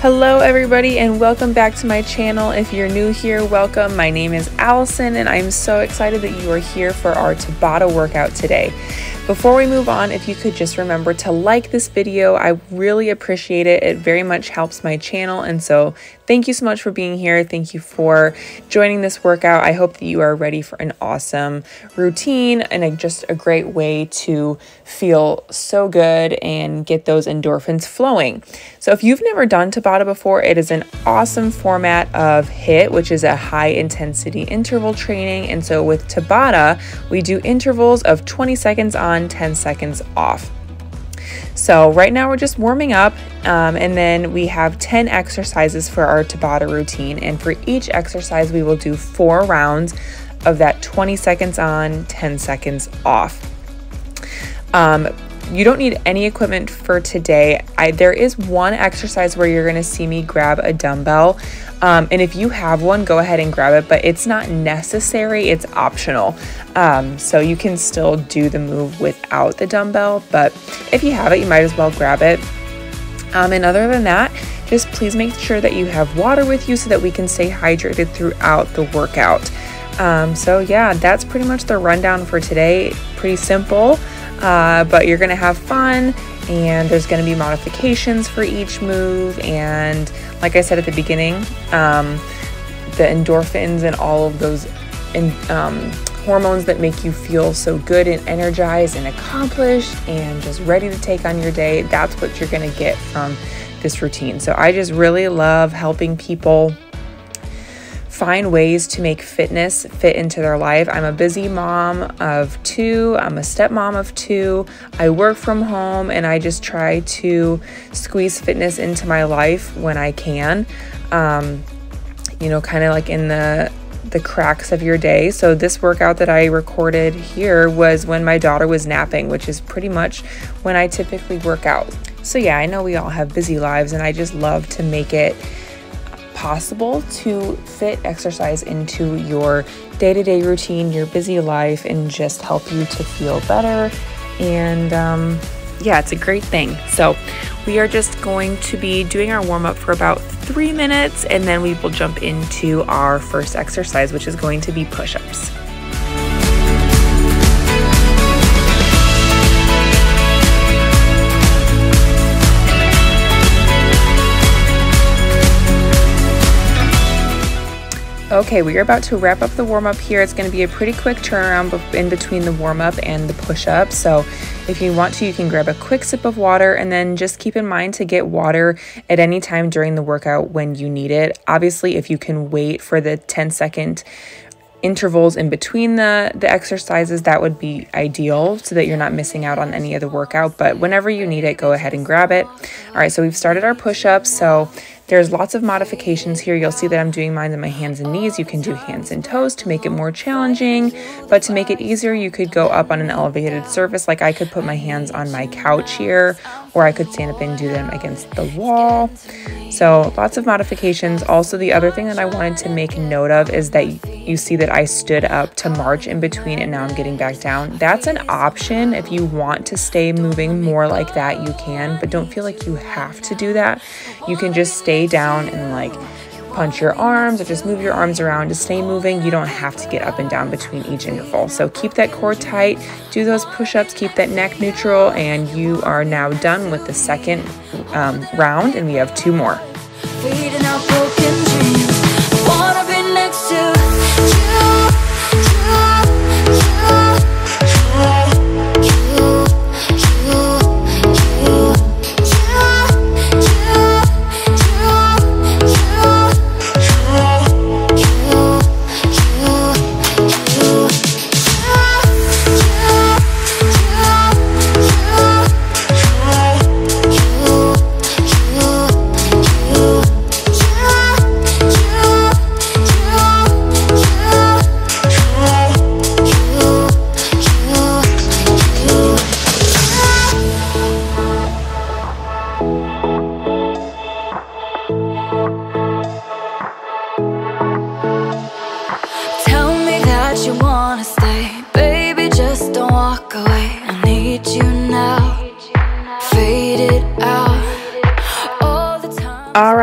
Hello everybody and welcome back to my channel. If you're new here, welcome. My name is Allison and I'm so excited that you are here for our Tabata workout today. Before we move on, if you could just remember to like this video, I really appreciate it. It very much helps my channel, and so thank you so much for being here. Thank you for joining this workout. I hope that you are ready for an awesome routine and just a great way to feel so good and get those endorphins flowing. So if you've never done Tabata before, it is an awesome format of HIIT, which is a high intensity interval training. And so with Tabata, we do intervals of 20 seconds on, 10 seconds off. So right now we're just warming up, and then we have 10 exercises for our Tabata routine. And for each exercise, we will do 4 rounds of that 20 seconds on, 10 seconds off. You don't need any equipment for today. There is one exercise where you're gonna see me grab a dumbbell. And if you have one, go ahead and grab it, but it's not necessary, it's optional. So you can still do the move without the dumbbell, but if you have it, you might as well grab it. And other than that, just please make sure that you have water with you so that we can stay hydrated throughout the workout. So yeah, that's pretty much the rundown for today. Pretty simple. But you're gonna have fun, and there's gonna be modifications for each move. And like I said at the beginning, the endorphins and all of those hormones that make you feel so good and energized and accomplished and just ready to take on your day, that's what you're gonna get from this routine. So I just really love helping people find ways to make fitness fit into their life. I'm a busy mom of 2. I'm a stepmom of 2. I work from home, and I just try to squeeze fitness into my life when I can. You know, kind of like in the cracks of your day. So this workout that I recorded here was when my daughter was napping, which is pretty much when I typically work out. So yeah, I know we all have busy lives, and I just love to make it possible to fit exercise into your day-to-day routine, your busy life, and just help you to feel better. And yeah, it's a great thing. So we are just going to be doing our warm-up for about 3 minutes, and then we will jump into our first exercise, which is going to be push-ups. Okay, we are about to wrap up the warm-up here. It's going to be a pretty quick turnaround in between the warm-up and the push-up. So if you want to, you can grab a quick sip of water, and then just keep in mind to get water at any time during the workout when you need it. Obviously, if you can wait for the 10-second intervals in between the exercises, that would be ideal so that you're not missing out on any of the workout. But whenever you need it, go ahead and grab it. All right, so we've started our push-ups. So there's lots of modifications here. You'll see that I'm doing mine on my hands and knees. You can do hands and toes to make it more challenging, but to make it easier, you could go up on an elevated surface. Like I could put my hands on my couch here, or I could stand up and do them against the wall. So lots of modifications. Also, the other thing that I wanted to make note of is that you see that I stood up to march in between, and now I'm getting back down. That's an option. If you want to stay moving more like that, you can, but don't feel like you have to do that. You can just stay down and like punch your arms or just move your arms around to stay moving. You don't have to get up and down between each interval. So keep that core tight, do those push-ups, keep that neck neutral, and you are now done with the second round, and we have 2 more. Feeding our broken dreams. I wanna be next to you.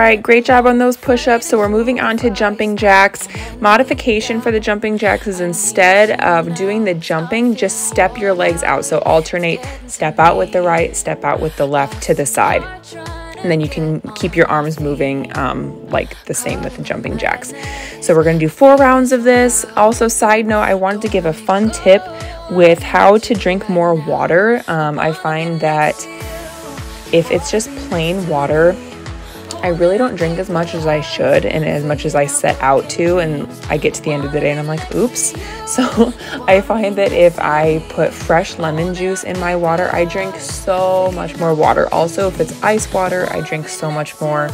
right, great job on those push-ups. So we're moving on to jumping jacks. Modification for the jumping jacks is instead of doing the jumping, just step your legs out. So alternate, step out with the right, step out with the left to the side. And then you can keep your arms moving like the same with the jumping jacks. So we're going to do 4 rounds of this. Also, side note, I wanted to give a fun tip with how to drink more water. I find that if it's just plain water, I really don't drink as much as I should and as much as I set out to, and I get to the end of the day and I'm like, oops. So I find that if I put fresh lemon juice in my water, I drink so much more water. Also, if it's ice water, I drink so much more.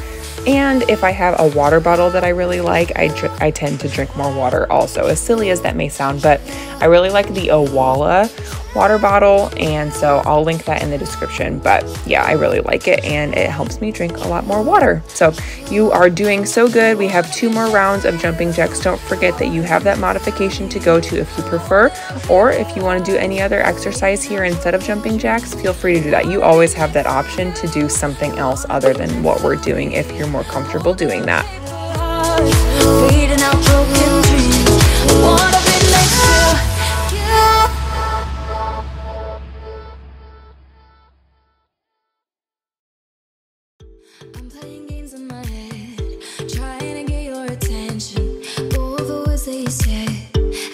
And if I have a water bottle that I really like, I tend to drink more water also, as silly as that may sound. But I really like the Owala water bottle, and so I'll link that in the description. But yeah, I really like it, and it helps me drink a lot more water. So you are doing so good. We have 2 more rounds of jumping jacks. Don't forget that you have that modification to go to if you prefer, or if you want to do any other exercise here instead of jumping jacks, feel free to do that. You always have that option to do something else other than what we're doing if you're more comfortable doing that. I'm playing games in my head, trying to get your attention. All the words that you say,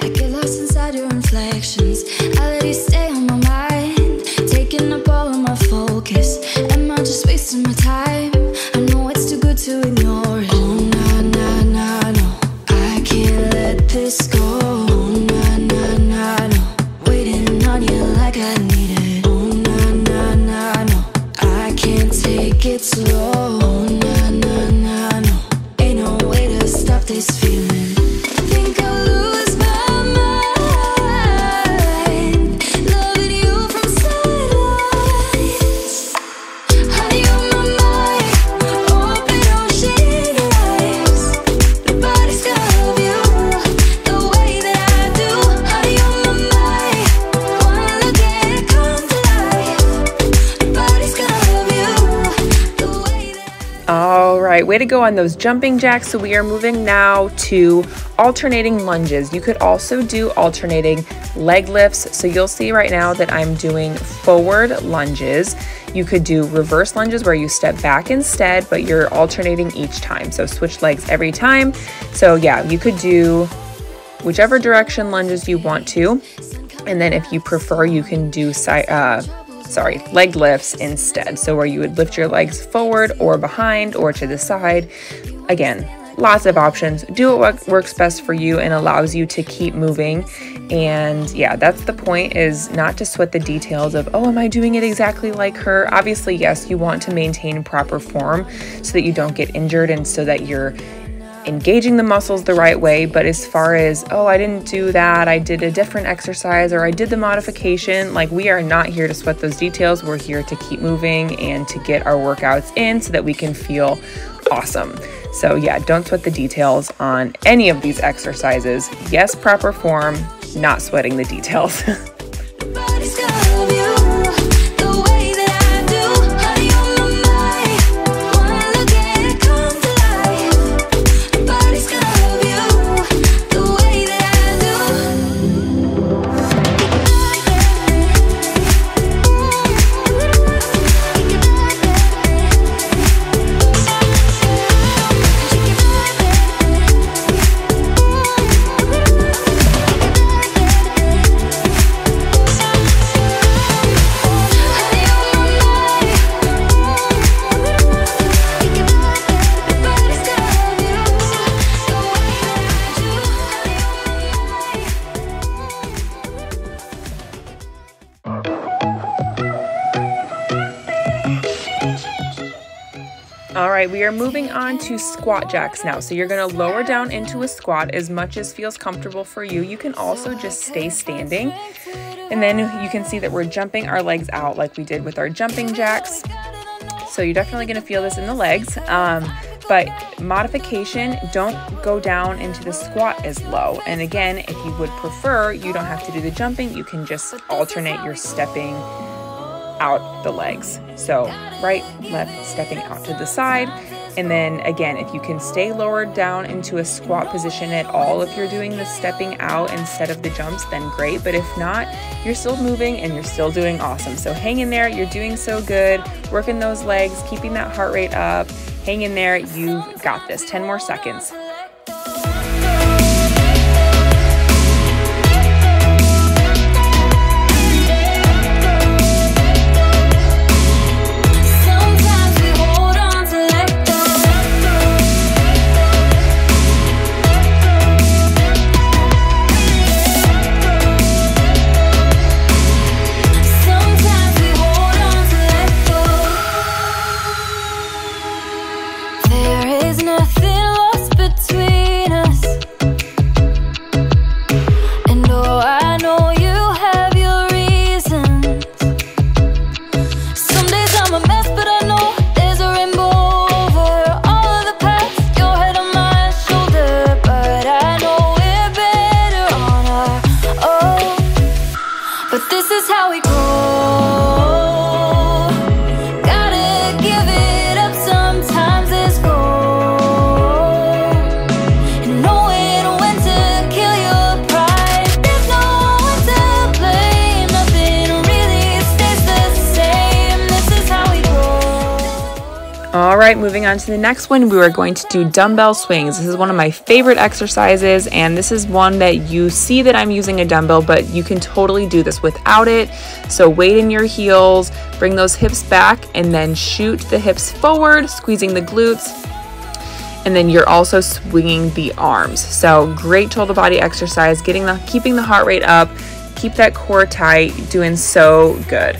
I get lost inside your inflections. I let you stay on my mind, taking up all of my focus. Am I just wasting my time? I know it's too good to ignore it. Oh, nah, nah, nah, no, I can't let this go. Oh, nah, nah, nah, no, waiting on you like I need it. Oh, nah, nah, nah, no, I can't take it slow. Oh, nah, nah, nah, no, ain't no way to stop this feeling. Think I'll lose my mind, loving you from sidelines. Honey, on my mind, open ocean eyes. Nobody's gonna love you the way that I do. Honey, on my mind, wanna look at it come to life. Nobody's gonna love you the way that All right, way to go on those jumping jacks. So we are moving now to alternating lunges. You could also do alternating leg lifts. So you'll see right now that I'm doing forward lunges. You could do reverse lunges where you step back instead, but you're alternating each time. So switch legs every time. So yeah, you could do whichever direction lunges you want to. And then if you prefer, you can do leg lifts instead. So where you would lift your legs forward or behind or to the side. Again, lots of options. Do what works best for you and allows you to keep moving. And yeah, that's the point, is not to sweat the details of, oh, am I doing it exactly like her? Obviously, yes, you want to maintain proper form so that you don't get injured and so that you're engaging the muscles the right way. But as far as, oh, I didn't do that, I did a different exercise, or I did the modification, like, we are not here to sweat those details. We're here to keep moving and to get our workouts in so that we can feel awesome. So yeah, don't sweat the details on any of these exercises. Yes, proper form, not sweating the details. nobody's gonna love you the way that I do. Honey, on my mind, wanna look at it come to life. Nobody's gonna love you the way that I do. All right, we are moving on to squat jacks now. So you're gonna lower down into a squat as much as feels comfortable for you. You can also just stay standing. And then you can see that we're jumping our legs out like we did with our jumping jacks. So you're definitely gonna feel this in the legs. But modification, don't go down into the squat as low. And again, if you would prefer, you don't have to do the jumping. You can just alternate your stepping out the legs. So right, left, stepping out to the side. And then again, if you can stay lowered down into a squat position at all, if you're doing the stepping out instead of the jumps, then great. But if not, you're still moving and you're still doing awesome. So hang in there, you're doing so good. Working those legs, keeping that heart rate up. Hang in there, you've got this. 10 more seconds. All right, moving on to the next one, we are going to do dumbbell swings. This is one of my favorite exercises, and this is one that you see that I'm using a dumbbell, but you can totally do this without it. So weight in your heels, bring those hips back, and then shoot the hips forward, squeezing the glutes, and then you're also swinging the arms. So great total body exercise, keeping the heart rate up, keep that core tight, doing so good.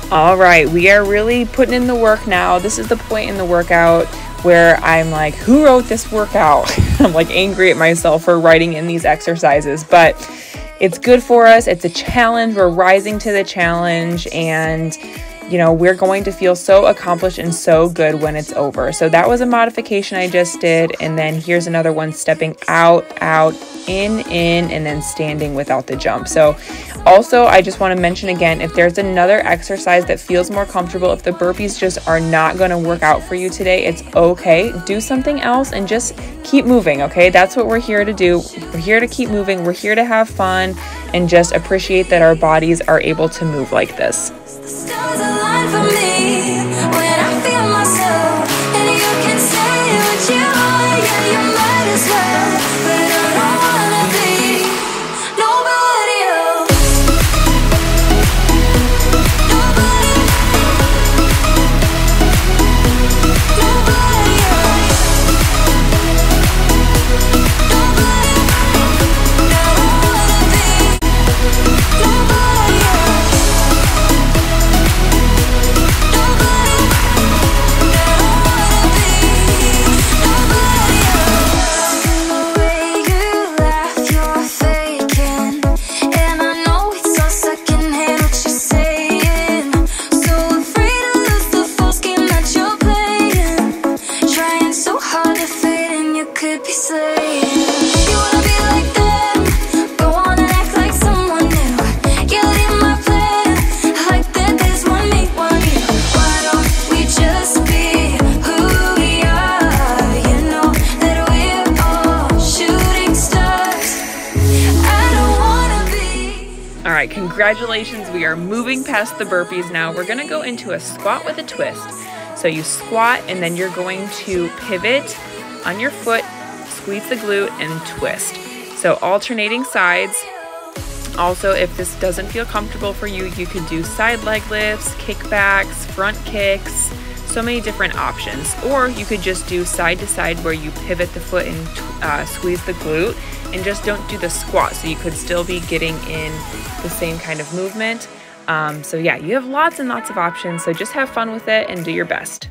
All right, we are really putting in the work now. This is the point in the workout where I'm like, who wrote this workout? I'm like angry at myself for writing in these exercises, but it's good for us. It's a challenge. We're rising to the challenge, and you know, we're going to feel so accomplished and so good when it's over. So that was a modification I just did. And then here's another one, stepping out, in, and then standing without the jump. So also, I just want to mention again, if there's another exercise that feels more comfortable, if the burpees just are not going to work out for you today, it's okay. Do something else and just keep moving, okay? That's what we're here to do. We're here to keep moving. We're here to have fun and just appreciate that our bodies are able to move like this. The stars align for me when I feel myself, and you can say what you want, yeah, you might as well, but I don't wanna be nobody else. Nobody else. I don't wanna be nobody else. to be slain. You wanna be like them, go on and act like someone new. Get in my plan, I like that there's one me, one you. Why don't we just be who we are? You know that we're all shooting stars. I don't wanna be. All right, congratulations. We are moving past the burpees now. We're gonna go into a squat with a twist. So you squat and then you're going to pivot on your foot, squeeze the glute and twist. So alternating sides. Also, if this doesn't feel comfortable for you, you could do side leg lifts, kickbacks, front kicks, so many different options. Or you could just do side to side where you pivot the foot and squeeze the glute and just don't do the squat. So you could still be getting in the same kind of movement. So yeah, you have lots and lots of options, so just have fun with it and do your best.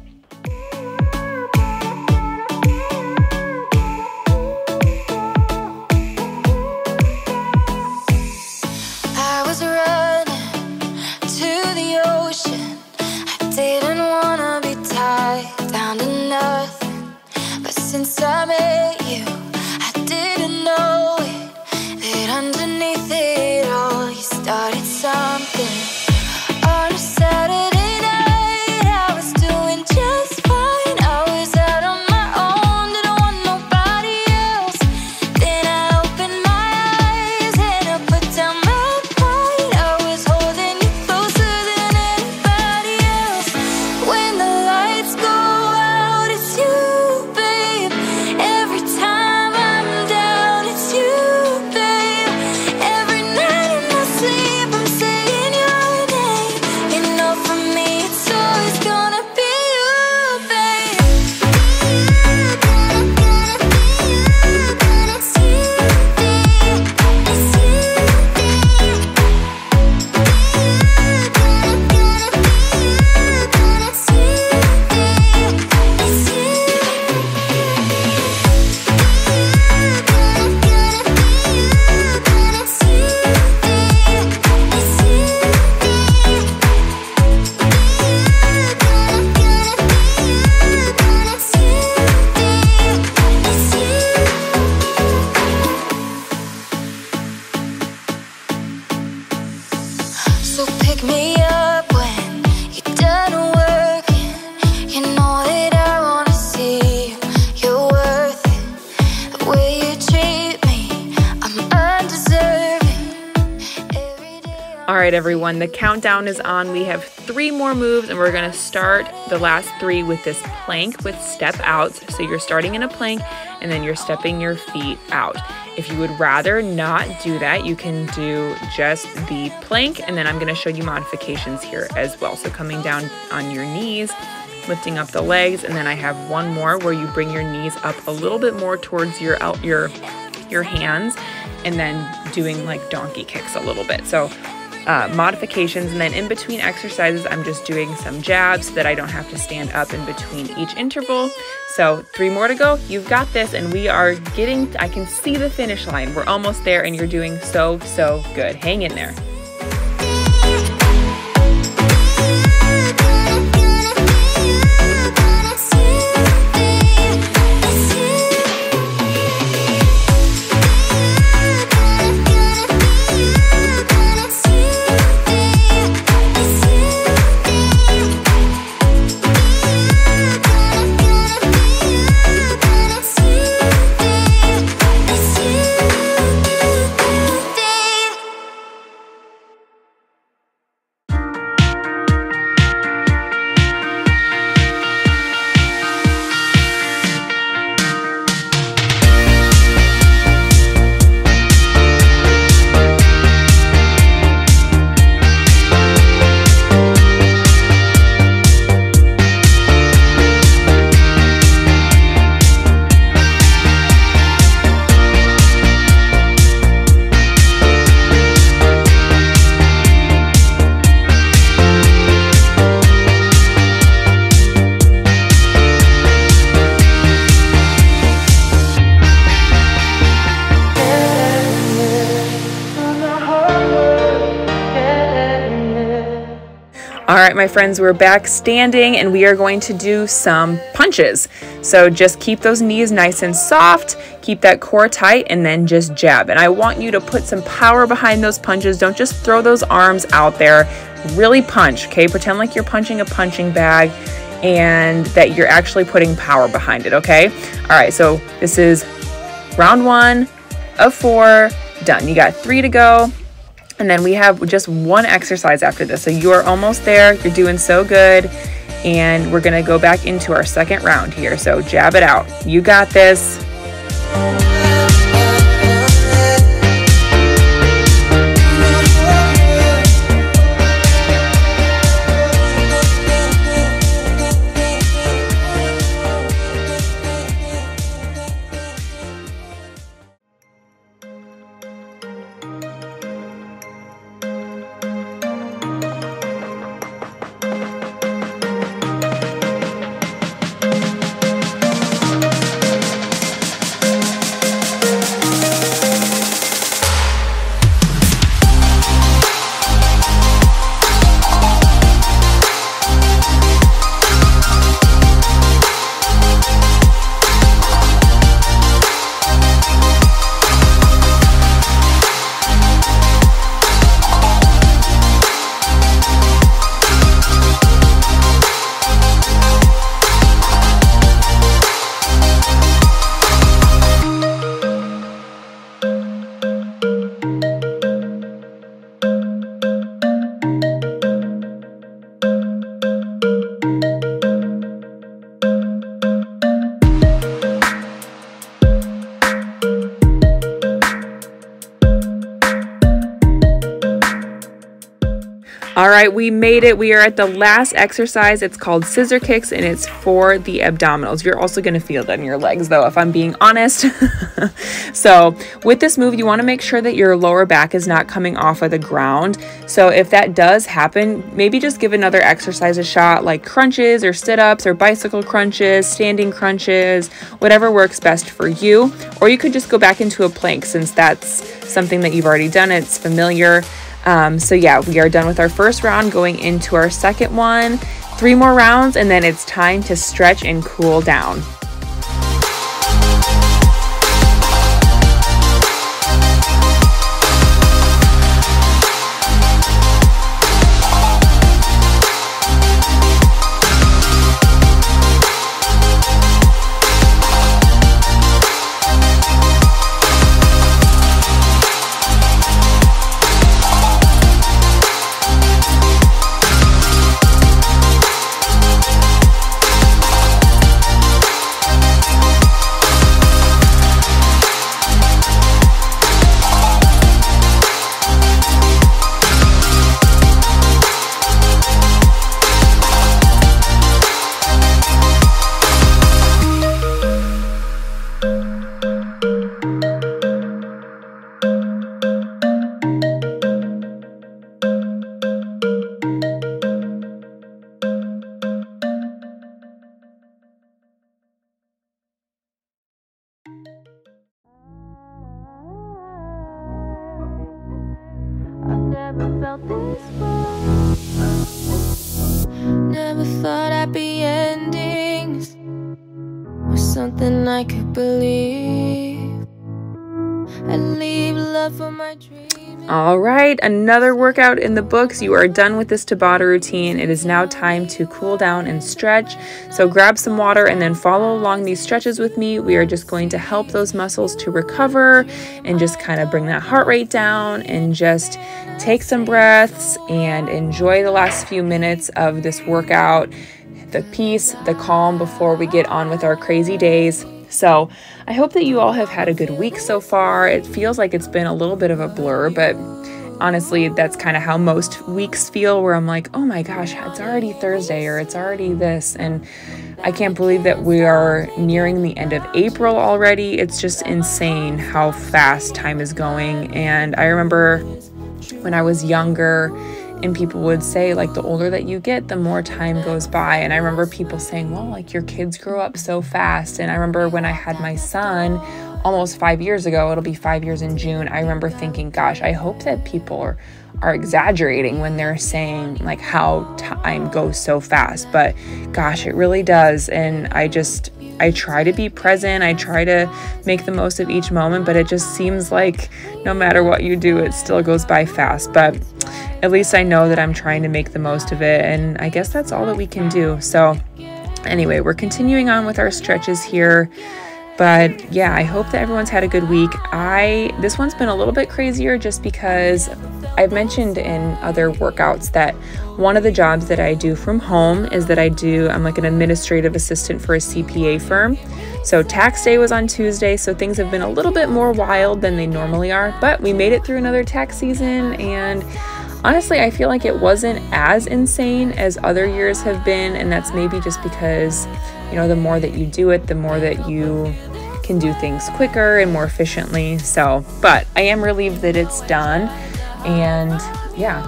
I was running to the ocean. I didn't wanna be tied down to nothing. But since I met you, I didn't know it, that underneath it all, you started something. On a Saturday night, I was doing just fine. I was out on my own, didn't want nobody else. Then I opened my eyes and I put down my pride. I was holding you closer than anybody else. When the lights go out, it's you, babe. Every time I'm down, it's you, babe. Every night in my sleep, I'm saying your name. You know, for me, it's always gonna be you, babe. It's you, babe. It's you, so pick me up when you're done working. You know that I wanna see you're worth it. The way you treat me, I'm undeserving. Every day All right, everyone, the countdown is on. We have 3 more moves and we're gonna start the last 3 with this plank with step outs. So you're starting in a plank and then you're stepping your feet out. If you would rather not do that, you can do just the plank, and then I'm gonna show you modifications here as well. So coming down on your knees, lifting up the legs, and then I have one more where you bring your knees up a little bit more towards your hands, and then doing like donkey kicks a little bit. So modifications, and then in between exercises, I'm just doing some jabs so that I don't have to stand up in between each interval. So 3 more to go. You've got this, and we are getting, I can see the finish line. We're almost there, and you're doing so, so good. Hang in there. right, my friends, we're back standing and we are going to do some punches. So just keep those knees nice and soft, keep that core tight, and then just jab. And I want you to put some power behind those punches. Don't just throw those arms out there. Really punch, okay? Pretend like you're punching a punching bag and that you're actually putting power behind it, okay? All right, so this is round 1 of 4, done. You got 3 to go. And then we have just 1 exercise after this. So you are almost there. You're doing so good. And we're going to go back into our second round here. So jab it out. You got this. All right, we made it. We are at the last exercise. It's called scissor kicks and it's for the abdominals. You're also going to feel that in your legs though, if I'm being honest. So with this move, you want to make sure that your lower back is not coming off of the ground. So if that does happen, maybe just give another exercise a shot, like crunches or sit-ups or bicycle crunches, standing crunches, whatever works best for you. Or you could just go back into a plank since that's something that you've already done. It's familiar. So yeah, we are done with our first round, going into our second one. 3 more rounds, and then it's time to stretch and cool down. Never felt this way. Never thought happy endings was something I could believe. I leave love for my dreams. All right, another workout in the books. You are done with this Tabata routine. It is now time to cool down and stretch. So grab some water and then follow along these stretches with me. We are just going to help those muscles to recover and just kind of bring that heart rate down and just take some breaths and enjoy the last few minutes of this workout, the peace, the calm before we get on with our crazy days. So I hope that you all have had a good week so far. It feels like it's been a little bit of a blur, but honestly, that's kind of how most weeks feel, where I'm like, oh my gosh, it's already Thursday or it's already this. And I can't believe that we are nearing the end of April already. It's just insane how fast time is going. And I remember when I was younger And people would say, like, the older that you get, the more time goes by. And I remember people saying, well, like, your kids grow up so fast. And I remember when I had my son almost 5 years ago, it'll be 5 years in June, I remember thinking, gosh, I hope that people are exaggerating when they're saying like how time goes so fast. But gosh, it really does. And I try to be present. I try to make the most of each moment, but it just seems like no matter what you do, it still goes by fast. But at least I know that I'm trying to make the most of it. And I guess that's all that we can do. So anyway, we're continuing on with our stretches here. But yeah, I hope that everyone's had a good week. This one's been a little bit crazier just because I've mentioned in other workouts that one of the jobs that I do from home is that I'm like an administrative assistant for a CPA firm. So tax day was on Tuesday, so things have been a little bit more wild than they normally are, but we made it through another tax season, and honestly, I feel like it wasn't as insane as other years have been, and that's maybe just because, you know, the more that you do it, the more that you can do things quicker and more efficiently. So, but I am relieved that it's done, and yeah,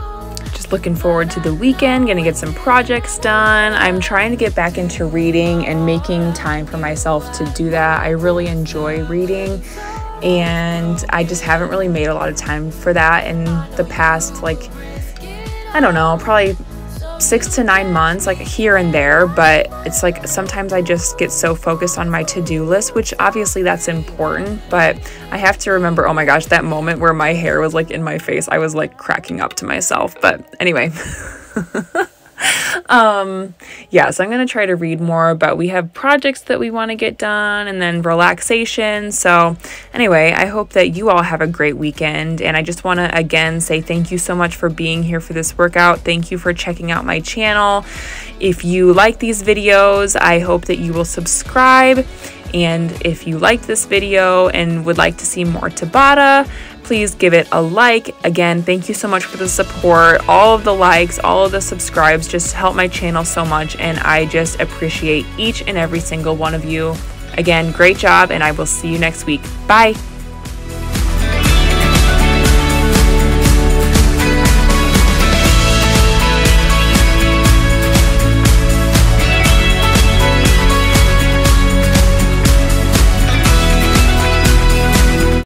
just looking forward to the weekend, gonna get some projects done. I'm trying to get back into reading and making time for myself to do that. I really enjoy reading, and I just haven't really made a lot of time for that in the past, like, I don't know, probably 6 to 9 months, like here and there. But it's like sometimes I just get so focused on my to-do list, which obviously that's important, but I have to remember, oh my gosh, that moment where my hair was like in my face, I was like cracking up to myself. But anyway, yeah, so I'm going to try to read more, but we have projects that we want to get done and then relaxation. So anyway, I hope that you all have a great weekend. And I just want to again say thank you so much for being here for this workout. Thank you for checking out my channel. If you like these videos, I hope that you will subscribe. And if you liked this video and would like to see more Tabata, please give it a like. Again, thank you so much for the support. All of the likes, all of the subscribes just help my channel so much, and I just appreciate each and every single one of you. Again, great job, and I will see you next week. Bye.